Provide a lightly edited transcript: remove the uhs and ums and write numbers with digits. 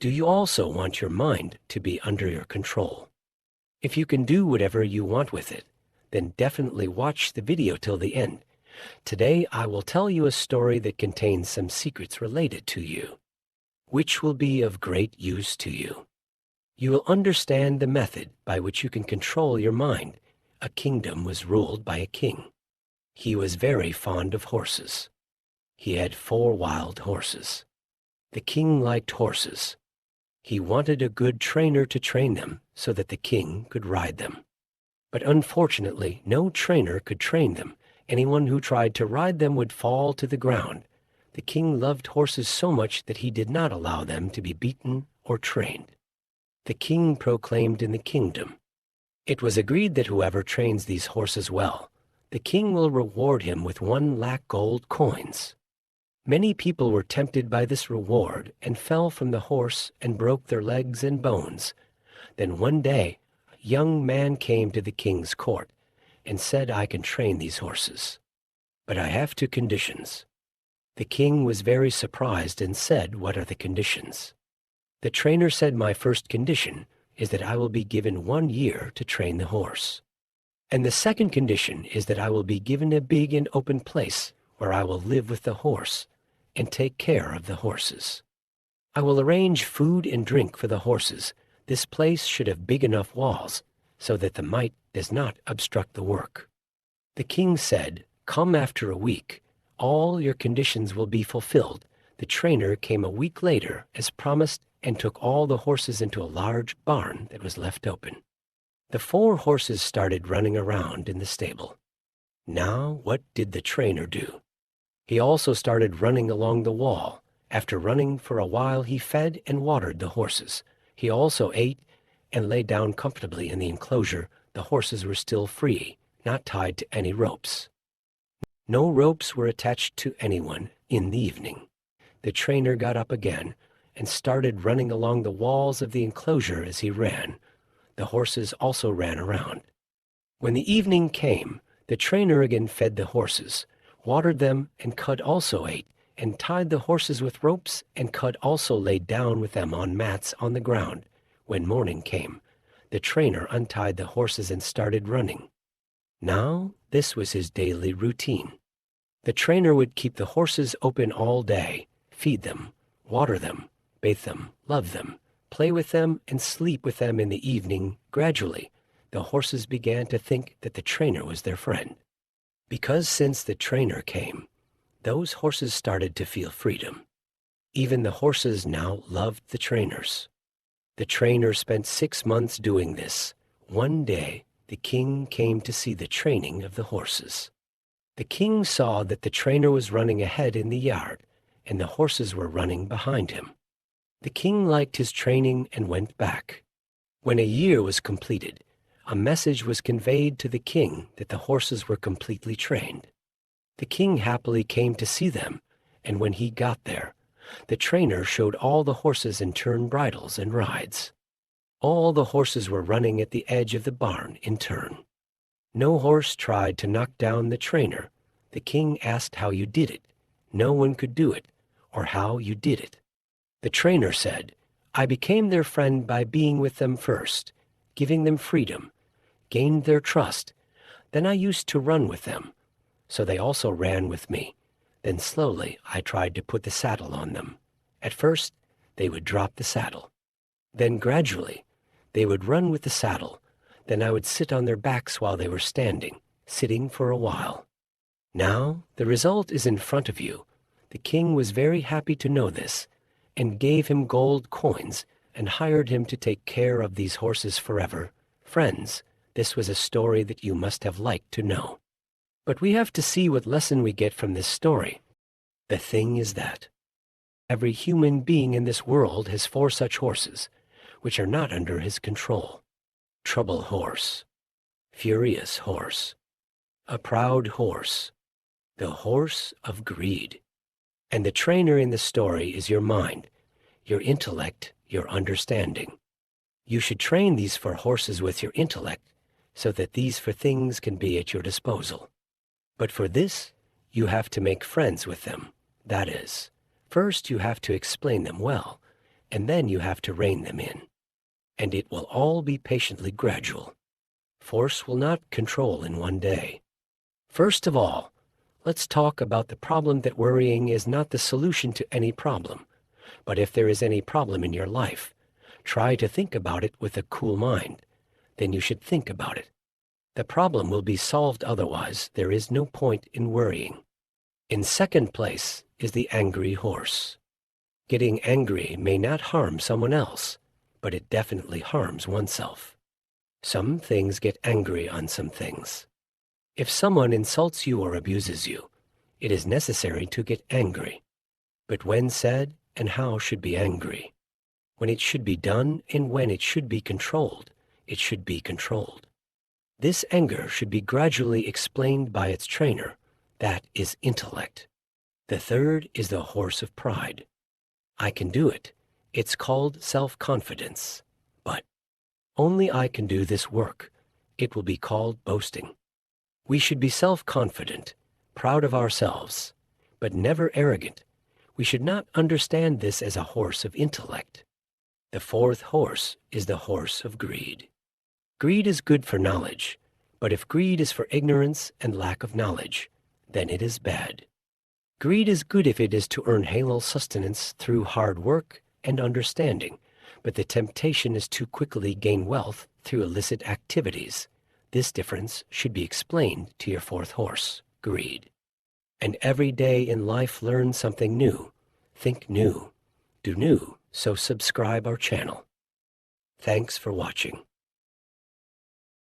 Do you also want your mind to be under your control? If you can do whatever you want with it, then definitely watch the video till the end. Today I will tell you a story that contains some secrets related to you, which will be of great use to you. You will understand the method by which you can control your mind. A kingdom was ruled by a king. He was very fond of horses. He had 4 wild horses. The king liked horses. He wanted a good trainer to train them so that the king could ride them. But unfortunately, no trainer could train them. Anyone who tried to ride them would fall to the ground. The king loved horses so much that he did not allow them to be beaten or trained. The king proclaimed in the kingdom, "It was agreed that whoever trains these horses well, the king will reward him with 1,00,000 gold coins." Many people were tempted by this reward and fell from the horse and broke their legs and bones. Then one day, a young man came to the king's court and said, "I can train these horses, but I have 2 conditions." The king was very surprised and said, "What are the conditions?" The trainer said, "My first condition is that I will be given 1 year to train the horse. And the second condition is that I will be given a big and open place where I will live with the horse and take care of the horses. I will arrange food and drink for the horses. This place should have big enough walls so that the mite does not obstruct the work." The king said, "Come after a week. All your conditions will be fulfilled." The trainer came a week later, as promised, and took all the horses into a large barn that was left open. The 4 horses started running around in the stable. Now, what did the trainer do? He also started running along the wall. After running for a while, he fed and watered the horses. He also ate and lay down comfortably in the enclosure. The horses were still free, not tied to any ropes. No ropes were attached to anyone in the evening. The trainer got up again and started running along the walls of the enclosure as he ran. The horses also ran around. When the evening came, the trainer again fed the horses, watered them, and Cud also ate, and tied the horses with ropes, and Cud also laid down with them on mats on the ground. When morning came, the trainer untied the horses and started running. Now, this was his daily routine. The trainer would keep the horses open all day, feed them, water them, bathe them, love them, play with them, and sleep with them in the evening. Gradually, the horses began to think that the trainer was their friend. Because since the trainer came, those horses started to feel freedom. Even the horses now loved the trainers. The trainer spent 6 months doing this. One day, the king came to see the training of the horses. The king saw that the trainer was running ahead in the yard, and the horses were running behind him. The king liked his training and went back. When a year was completed, a message was conveyed to the king that the horses were completely trained. The king happily came to see them, and when he got there, the trainer showed all the horses in turn bridles and rides. All the horses were running at the edge of the barn in turn. No horse tried to knock down the trainer. The king asked how you did it. No one could do it, or how you did it. The trainer said, "I became their friend by being with them first, giving them freedom, gained their trust. Then I used to run with them, so they also ran with me. Then slowly I tried to put the saddle on them. At first, they would drop the saddle. Then gradually, they would run with the saddle. Then I would sit on their backs while they were standing, sitting for a while. Now, the result is in front of you." The king was very happy to know this, and gave him gold coins and hired him to take care of these horses forever. Friends, this was a story that you must have liked to know. But we have to see what lesson we get from this story. The thing is that every human being in this world has 4 such horses, which are not under his control. Trouble horse, furious horse, a proud horse, the horse of greed. And the trainer in the story is your mind, your intellect, your understanding. You should train these 4 horses with your intellect so that these 4 things can be at your disposal. But for this, you have to make friends with them. That is, first you have to explain them well, and then you have to rein them in. And it will all be patiently gradual. Force will not control in one day. First of all, let's talk about the problem that worrying is not the solution to any problem. But if there is any problem in your life, try to think about it with a cool mind. Then you should think about it. The problem will be solved, otherwise there is no point in worrying. In second place is the angry horse. Getting angry may not harm someone else, but it definitely harms oneself. Some things get angry on some things. If someone insults you or abuses you, it is necessary to get angry. But when said and how should be angry? When it should be done and when it should be controlled, it should be controlled. This anger should be gradually explained by its trainer. That is intellect. The third is the horse of pride. I can do it. It's called self-confidence. But only I can do this work. It will be called boasting. We should be self-confident, proud of ourselves, but never arrogant. We should not understand this as a horse of intellect. The fourth horse is the horse of greed. Greed is good for knowledge, but if greed is for ignorance and lack of knowledge, then it is bad. Greed is good if it is to earn halal sustenance through hard work and understanding, but the temptation is to quickly gain wealth through illicit activities. This difference should be explained to your fourth horse, greed. And every day in life learn something new. Think new. Do new. So subscribe our channel. Thanks for watching.